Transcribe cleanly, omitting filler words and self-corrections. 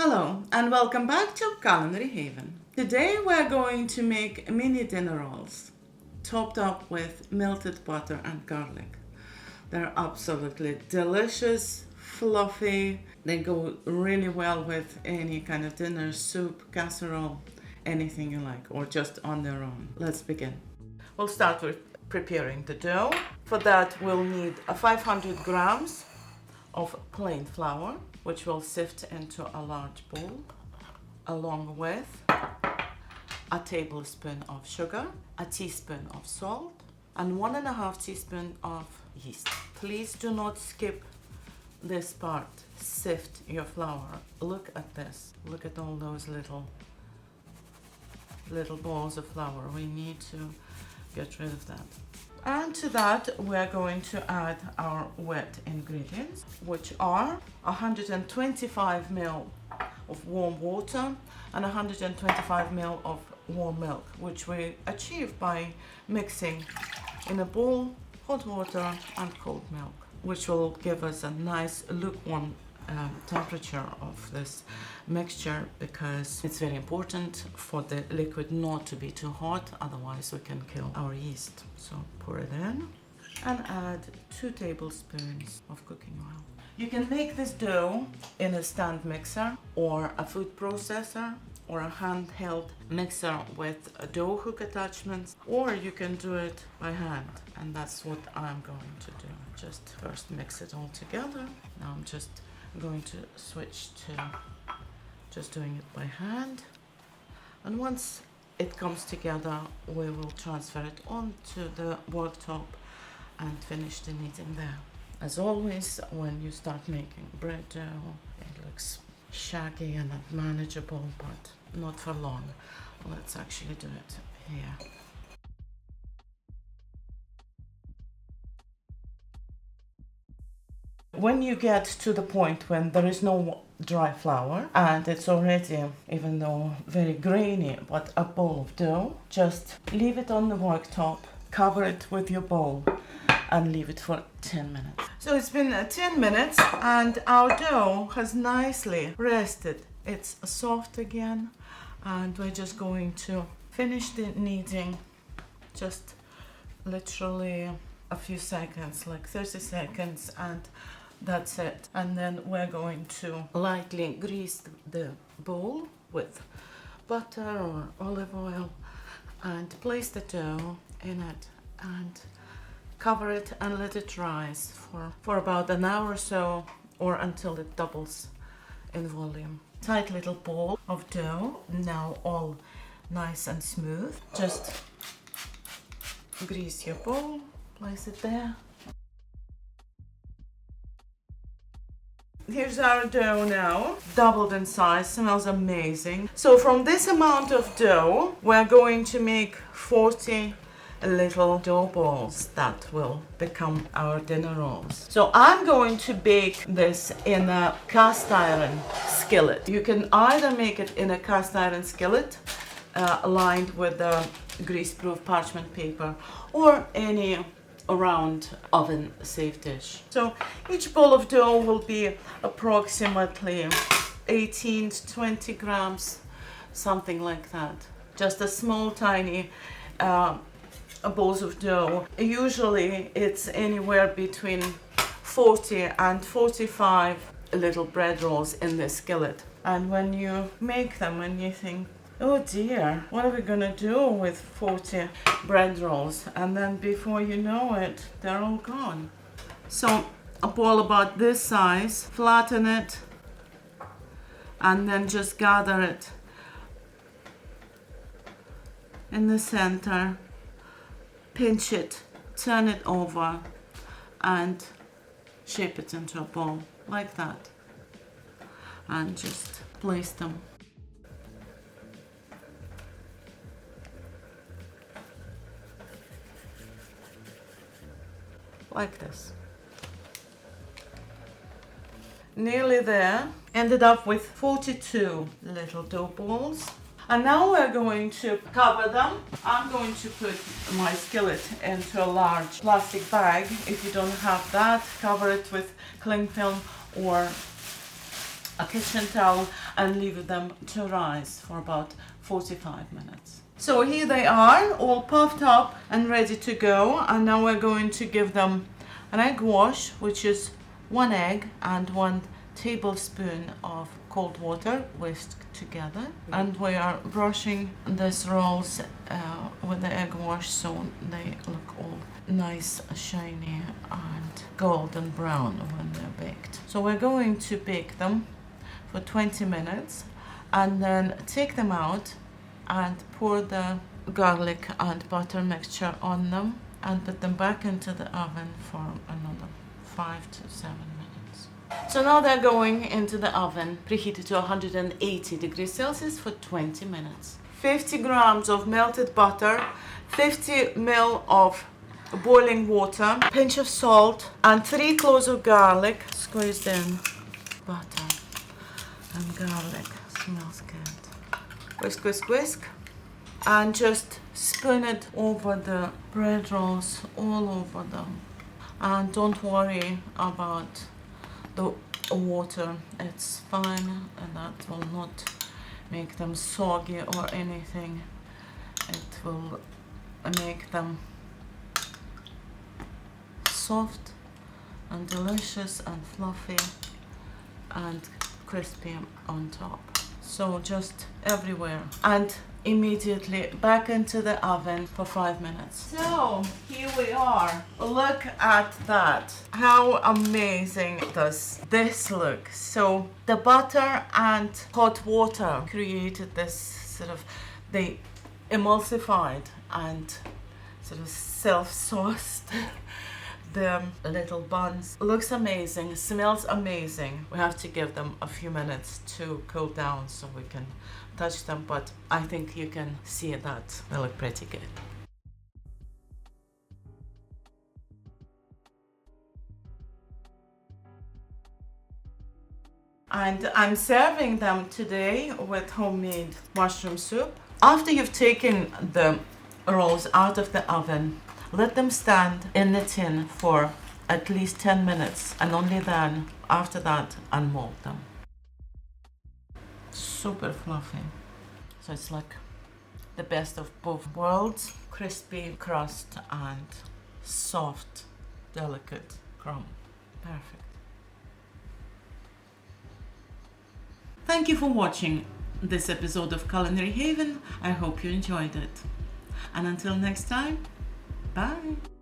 Hello and welcome back to Culinary Haven. Today we're going to make mini dinner rolls topped up with melted butter and garlic. They're absolutely delicious, fluffy. They go really well with any kind of dinner, soup, casserole, anything you like, or just on their own. Let's begin. We'll start with preparing the dough. For that we'll need 500 grams of plain flour, which we'll sift into a large bowl, along with a tablespoon of sugar, a teaspoon of salt, and 1.5 teaspoons of yeast. Please do not skip this part. Sift your flour. Look at this. Look at all those little balls of flour. We need to get rid of that. And to that we're going to add our wet ingredients, which are 125 ml of warm water and 125 ml of warm milk, which we achieve by mixing in a bowl hot water and cold milk, which will give us a nice lukewarm temperature of this mixture, because it's very important for the liquid not to be too hot, otherwise we can kill our yeast. So pour it in and add 2 tablespoons of cooking oil. You can make this dough in a stand mixer or a food processor or a handheld mixer with a dough hook attachments, or you can do it by hand, and that's what I'm going to do. Just first mix it all together. Now I'm just going to switch to just doing it by hand, and once it comes together we will transfer it onto the worktop and finish the kneading there. As always, when you start making bread dough, it looks shaggy and unmanageable, but not for long. Let's actually do it here. When you get to the point when there is no dry flour and it's already, even though very grainy, but a bowl of dough, just leave it on the worktop, cover it with your bowl and leave it for 10 minutes. So it's been 10 minutes and our dough has nicely rested. It's soft again, and we're just going to finish the kneading, just literally a few seconds, like 30 seconds, and that's it. And then we're going to lightly grease the bowl with butter or olive oil and place the dough in it and cover it and let it rise for about an hour or so, or until it doubles in volume. Tight little ball of dough, now all nice and smooth. Just grease your bowl, place it there. Here's our dough now, doubled in size, smells amazing. So from this amount of dough, we're going to make 40 little dough balls that will become our dinner rolls. So I'm going to bake this in a cast iron skillet. You can either make it in a cast iron skillet lined with grease-proof parchment paper, or any round oven safe dish. So each ball of dough will be approximately 18 to 20 grams, something like that. Just a small tiny balls of dough. Usually it's anywhere between 40 and 45 little bread rolls in this skillet. And when you make them and you think, oh dear, what are we gonna do with 40 bread rolls? And then before you know it, they're all gone. So a ball about this size, flatten it, and then just gather it in the center, pinch it, turn it over, and shape it into a ball like that. And just place them. Like this. Nearly there. Ended up with 42 little dough balls. And now we're going to cover them. I'm going to put my skillet into a large plastic bag. If you don't have that, cover it with cling film or a kitchen towel and leave them to rise for about 45 minutes. So here they are, all puffed up and ready to go. And now we're going to give them an egg wash, which is 1 egg and 1 tablespoon of cold water whisked together. And we are brushing these rolls with the egg wash so they look all nice, shiny and golden brown when they're baked. So we're going to bake them for 20 minutes and then take them out and pour the garlic and butter mixture on them and put them back into the oven for another 5 to 7 minutes. So now they're going into the oven, preheated to 180 degrees Celsius for 20 minutes. 50 grams of melted butter, 50 ml of boiling water, a pinch of salt, and 3 cloves of garlic squeezed in. Butter and garlic, smells good. Whisk, whisk, whisk, and just spoon it over the bread rolls, all over them. And don't worry about the water, it's fine, and that will not make them soggy or anything. It will make them soft and delicious and fluffy and crispy on top. So just everywhere, and immediately back into the oven for 5 minutes. So here we are. Look at that. How amazing does this look? So the butter and hot water created this sort of, they emulsified and sort of self-sauced the little buns. Looks amazing, smells amazing. We have to give them a few minutes to cool down so we can touch them, but I think you can see that they look pretty good. And I'm serving them today with homemade mushroom soup. After you've taken the rolls out of the oven, let them stand in the tin for at least 10 minutes, and only then, after that, unmold them. Super fluffy. So it's like the best of both worlds. Crispy crust and soft, delicate crumb. Perfect. Thank you for watching this episode of Culinary Haven. I hope you enjoyed it. And until next time, bye.